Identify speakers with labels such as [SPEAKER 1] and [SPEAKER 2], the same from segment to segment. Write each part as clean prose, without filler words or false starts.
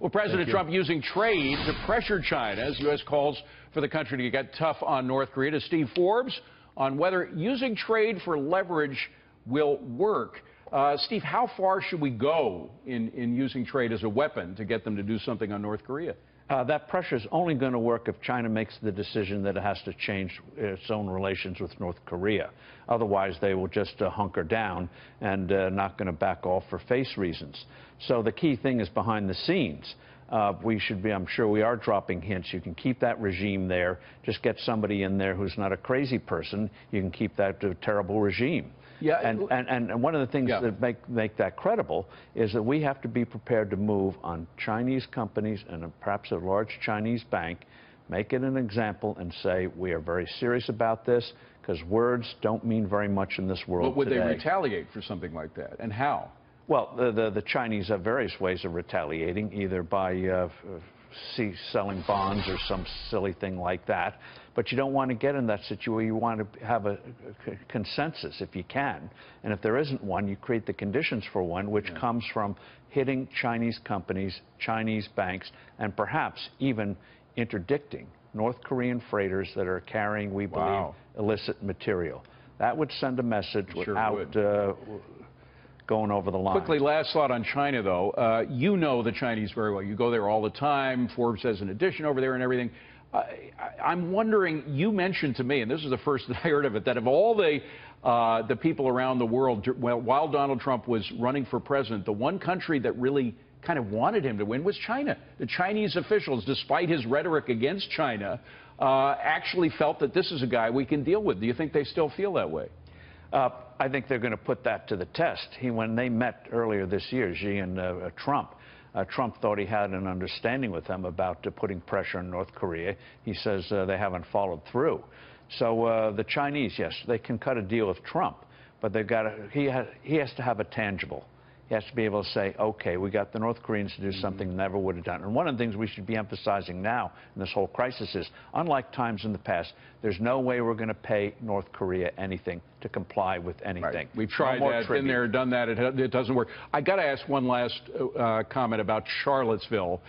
[SPEAKER 1] Well, President Trump using trade to pressure China as U.S. calls for the country to get tough on North Korea. To Steve Forbes on whether using trade for leverage will work. Steve, how far should we go in using trade as a weapon to get them to do something on North Korea?
[SPEAKER 2] That pressure is only going to work if China makes the decision that it has to change its own relations with North Korea. Otherwise, they will just hunker down and not going to back off for face reasons. So the key thing is behind the scenes. I'm sure we are dropping hints. You can keep that regime there. Just get somebody in there who's not a crazy person. You can keep that terrible regime.
[SPEAKER 1] Yeah,
[SPEAKER 2] and one of the things that make that credible is that we have to be prepared to move on Chinese companies and perhaps a large Chinese bank, make it an example and say we are very serious about this, because words don't mean very much in this world.
[SPEAKER 1] But would
[SPEAKER 2] today.
[SPEAKER 1] they retaliate for something like that, and how?
[SPEAKER 2] Well, the Chinese have various ways of retaliating, either by selling bonds or some silly thing like that. But you don't want to get in that situation. You want to have a consensus if you can. And if there isn't one, you create the conditions for one, which comes from hitting Chinese companies, Chinese banks, and perhaps even interdicting North Korean freighters that are carrying, we believe, illicit material. That would send a message without going over the line.
[SPEAKER 1] Quickly, last thought on China, though. You know the Chinese very well. You go there all the time. Forbes has an edition over there and everything. I'm wondering, you mentioned to me, and this is the first that I heard of it, that of all the people around the world, while Donald Trump was running for president, the one country that really kind of wanted him to win was China. The Chinese officials, despite his rhetoric against China, actually felt that this is a guy we can deal with. Do you think they still feel that way?
[SPEAKER 2] I think they're going to put that to the test. When they met earlier this year, Xi and Trump, Trump thought he had an understanding with them about putting pressure on North Korea. He says they haven't followed through. So the Chinese, yes, they can cut a deal with Trump, but they've got he has to have a tangible. He has to be able to say, okay, we got the North Koreans to do something they never would have done. And one of the things we should be emphasizing now in this whole crisis is, unlike times in the past, there's no way we're going to pay North Korea anything to comply with anything.
[SPEAKER 1] Right. We've tried that, been there, done that. It doesn't work. I got to ask one last comment about Charlottesville,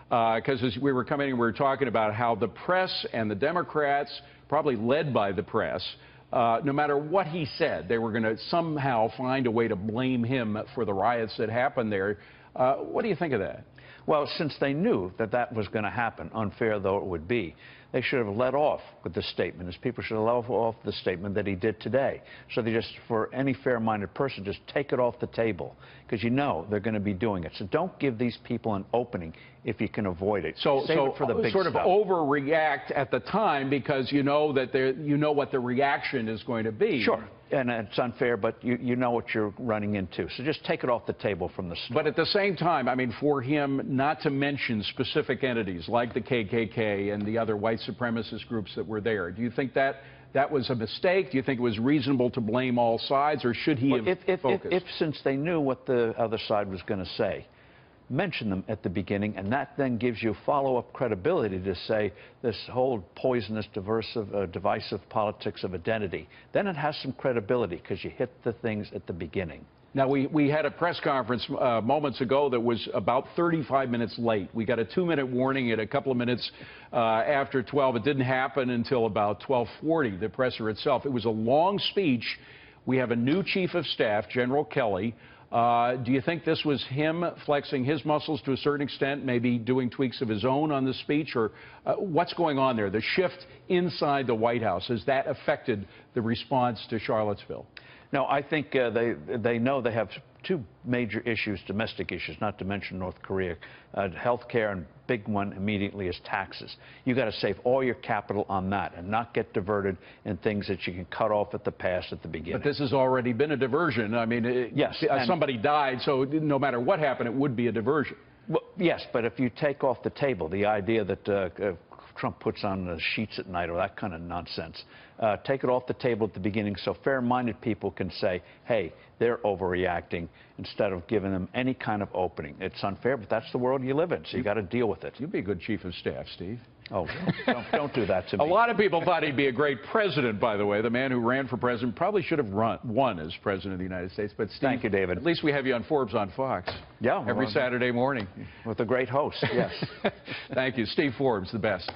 [SPEAKER 1] because as we were coming in, we were talking about how the press and the Democrats, probably led by the press, no matter what he said, they were going to somehow find a way to blame him for the riots that happened there. What do you think of that?
[SPEAKER 2] Well, since they knew that that was going to happen, unfair though it would be, they should have let off with the statement, as people should have let off the statement that he did today. So they just, for any fair-minded person, just take it off the table, because you know they're going to be doing it. So don't give these people an opening if you can avoid it.
[SPEAKER 1] So
[SPEAKER 2] save it for the big
[SPEAKER 1] sort of
[SPEAKER 2] stuff.
[SPEAKER 1] Overreact at the time because you know that you know what the reaction is going to be.
[SPEAKER 2] Sure. And it's unfair, but you know what you're running into. So just take it off the table from the start.
[SPEAKER 1] But at the same time, I mean, for him not to mention specific entities like the KKK and the other white supremacist groups that were there, do you think that was a mistake? Do you think it was reasonable to blame all sides, or should he have focused?
[SPEAKER 2] If since they knew what the other side was going to say, mention them at the beginning, and that then gives you follow-up credibility to say this whole poisonous, divisive politics of identity. Then it has some credibility because you hit the things at the beginning.
[SPEAKER 1] Now, we had a press conference moments ago that was about 35 minutes late. We got a 2-minute warning at a couple of minutes after 12. It didn't happen until about 12:40, the presser itself. It was a long speech. We have a new chief of staff, General Kelly. Do you think this was him flexing his muscles to a certain extent, maybe doing tweaks of his own on the speech, or what's going on there? The shift inside the White House, has that affected the response to Charlottesville?
[SPEAKER 2] No, I think they know they have two major issues, domestic issues, not to mention North Korea. Health care, and big one immediately is taxes. You've got to save all your capital on that and not get diverted in things that you can cut off at the pass at the beginning.
[SPEAKER 1] But this has already been a diversion. I mean,
[SPEAKER 2] yes,
[SPEAKER 1] somebody died, so no matter what happened, it would be a diversion.
[SPEAKER 2] Well, yes, but if you take off the table the idea that Trump puts on the sheets at night or that kind of nonsense. Take it off the table at the beginning so fair-minded people can say, hey, they're overreacting, instead of giving them any kind of opening. It's unfair, but that's the world you live in, so you got to deal with it.
[SPEAKER 1] You'd be a good chief of staff, Steve.
[SPEAKER 2] Oh, don't do that to me.
[SPEAKER 1] A lot of people thought he'd be a great president, by the way. The man who ran for president probably should have won as president of the United States. But Steve,
[SPEAKER 2] thank you, David.
[SPEAKER 1] At least we have you on Forbes on Fox.
[SPEAKER 2] Yeah.
[SPEAKER 1] Every Saturday morning.
[SPEAKER 2] With a great host, yes.
[SPEAKER 1] Thank you. Steve Forbes, the best.